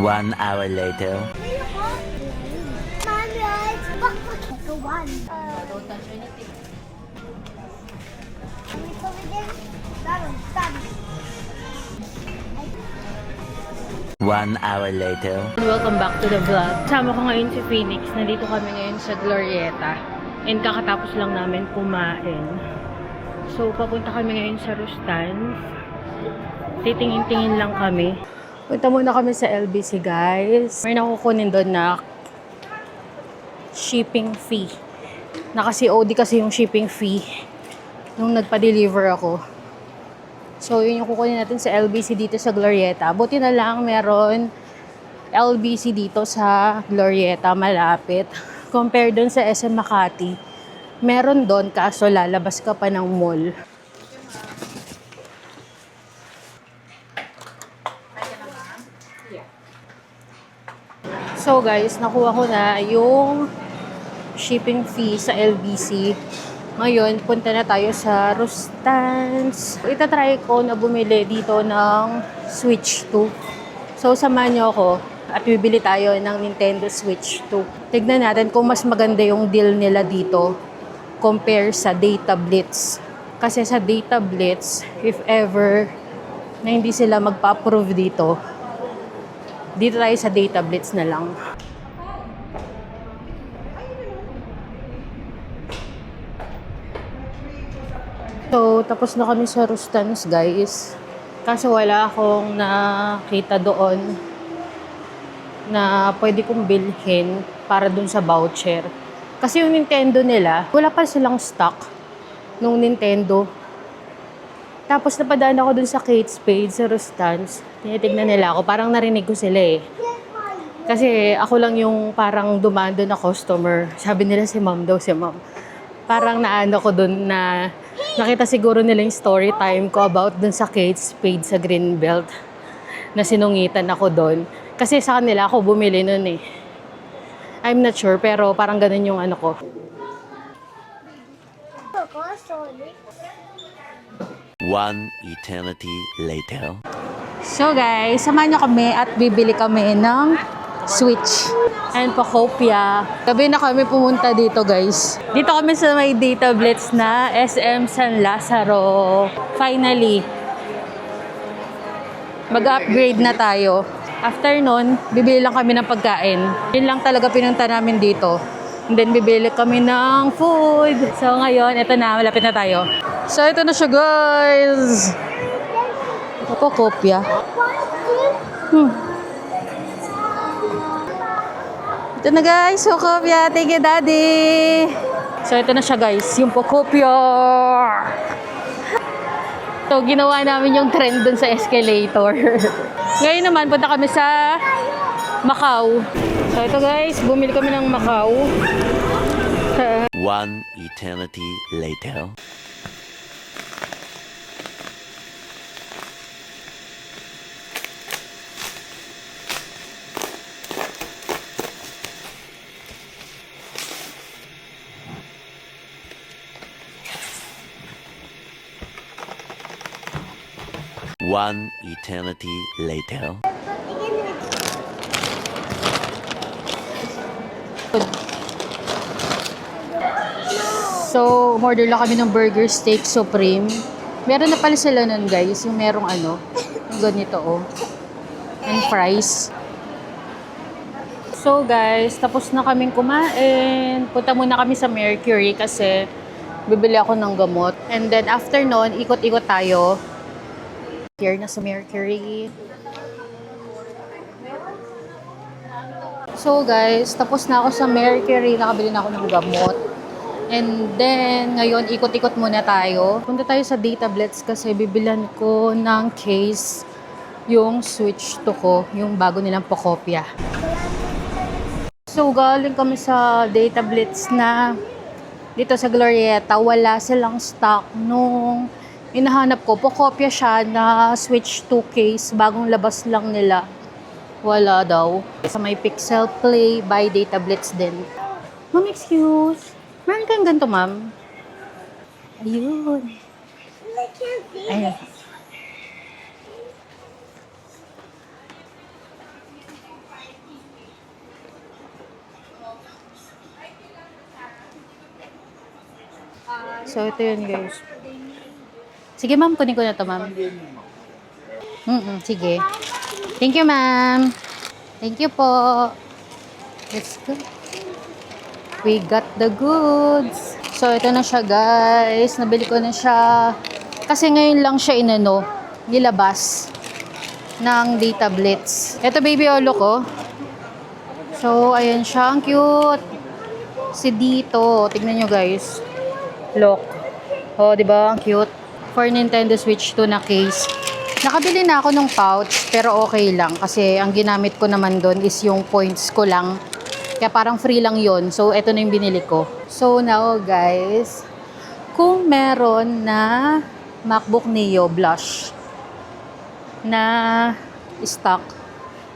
1 hour later. Don't touch anything. 1 hour later. Welcome back to the vlog. Sama ko ngayon si Phoenix. Nandito kami ngayon sa Glorieta. And kakatapos lang namin kumain. So, papunta kami ngayon sa Rustans. Titingin-tingin lang kami. Punta muna kami sa LBC, guys. May nakukunin doon na shipping fee. Naka-COD kasi yung shipping fee nung nagpa-deliver ako. So, yun yung kukunin natin sa LBC dito sa Glorieta. Buti na lang meron LBC dito sa Glorieta, malapit. Compare doon sa SM Makati. Meron doon, kaso lalabas ka pa ng mall. So guys, nakuha ko na yung shipping fee sa LBC. Ngayon, punta na tayo sa Rustans. Itatry ko na bumili dito ng Switch 2. So, samahan niyo ako at bibili tayo ng Nintendo Switch 2. Tignan natin kung mas maganda yung deal nila dito compare sa Data Blitz. Kasi sa Data Blitz, if ever na hindi sila magpa-approve dito tayo sa Data Blitz na lang. So, tapos na kami sa Rustans, guys. Kaso wala akong nakita doon na pwede kong bilhin para dun sa voucher. Kasi yung Nintendo nila, wala pa silang stock nung Nintendo. Tapos napadaan ako dun sa Kate Spade sa Rustans. Tinitignan nila ako. Parang narinig ko sila eh. Kasi ako lang yung parang dumaan doon na customer. Sabi nila si ma'am daw, si ma'am. Parang naano ko dun na nakita siguro nila yung story time ko about dun sa Kate Spade sa Greenbelt. Na sinungitan ako dun. Kasi sa kanila ako bumili nun eh. I'm not sure pero parang ganun yung ano ko. One eternity later. So guys, samahan nyo kami at bibili kami ng Switch and Pacopia. Gabi na kami pumunta dito, guys. Dito kami sa may Data Blitz na SM San Lazaro. Finally, mag-upgrade na tayo. After nun, bibili lang kami ng pagkain. Yun lang talaga pinunta namin dito. And then, bibili kami ng food. So ngayon, ito na, malapit na tayo. So ito na siya, guys. Pacopia. Ito na guys, Pacopia. Thank you, Daddy. So, ito na siya guys, yung Pacopia. So, ginawa namin yung trend dun sa escalator. Ngayon naman, punta kami sa Macau. So, ito guys, bumili kami ng Macau. One eternity later. One eternity later. So, umorder lang kami ng burger steak supreme. Meron na pala sila nun guys, yung merong ano, yung ganito oh. And fries. So guys, tapos na kaming kumain. Punta muna kami sa Mercury kasi bibili ako ng gamot. And then after nun, ikot-ikot tayo. Here na sa Mercury. So guys, tapos na ako sa Mercury. Nakabili na ako ng gamot. And then, ngayon, ikot-ikot muna tayo. Punta tayo sa Data Blitz kasi bibilan ko ng case yung Switch 2 ko, yung bago nilang Pacopia. So, galing kami sa Data Blitz na dito sa Glorieta. Wala silang stock nung hinahanap ko. Pacopia siya na Switch 2 case. Bagong labas lang nila. Wala daw. Sa may Pixel Play by Data Blitz din. Ma'am, excuse. Meron kayong ganito, ma'am? Ayun. Ayun. So, ito yun, guys. Sige, ma'am. Kunin ko na to, ma'am. Sige. Thank you, ma'am. Thank you po. Let's go. We got the goods. So, ito na siya, guys. Nabili ko na siya. Kasi ngayon lang siya nilabas ng Data Blitz. Ito, baby Olo ko. So, ayan siya. Ang cute. Si Dito. Tignan nyo, guys. Look. Oh, di ba? Ang cute. For Nintendo Switch 2 na case. Nakabili na ako ng pouch, pero okay lang. Kasi ang ginamit ko naman doon is yung points ko lang. Kaya parang free lang yon. So, ito na yung binili ko. So, now, guys, kung meron na MacBook Neo Blush na stock,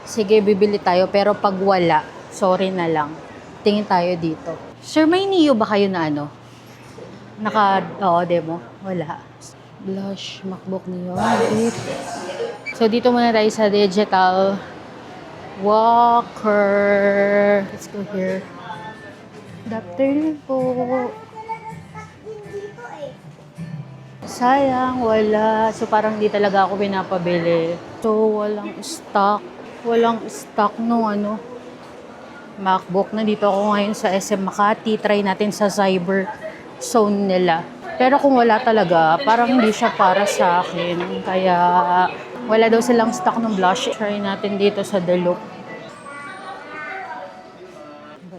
sige, bibili tayo. Pero pag wala, sorry na lang. Tingin tayo dito. Sir, may Neo ba kayo na ano? Demo? Wala. Blush, MacBook Neo. So, dito muna tayo sa digital walker. Let's go here. Good afternoon po. Sayang, wala. So, parang di talaga ako pinapabili. So, walang stock. Walang stock nung MacBook. Nandito ako ngayon sa SM Makati. Try natin sa Cyber Zone nila. Pero kung wala talaga, parang hindi siya para sa akin. Kaya, wala daw silang stock ng blush. Try natin dito sa The Look.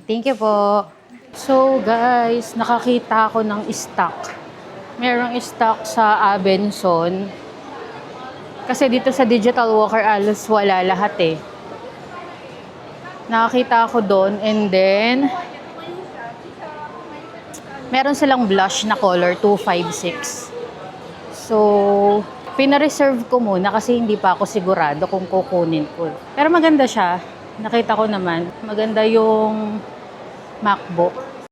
Thank you po. So, guys, nakakita ako ng stock. Merong stock sa Abenson. Kasi dito sa Digital Walker, alas wala lahat eh. Nakakita ako doon and then meron silang blush na color 256. So, pina-reserve ko muna kasi hindi pa ako sigurado kung kukunin ko. Pero maganda siya. Nakita ko naman. Maganda yung MacBook.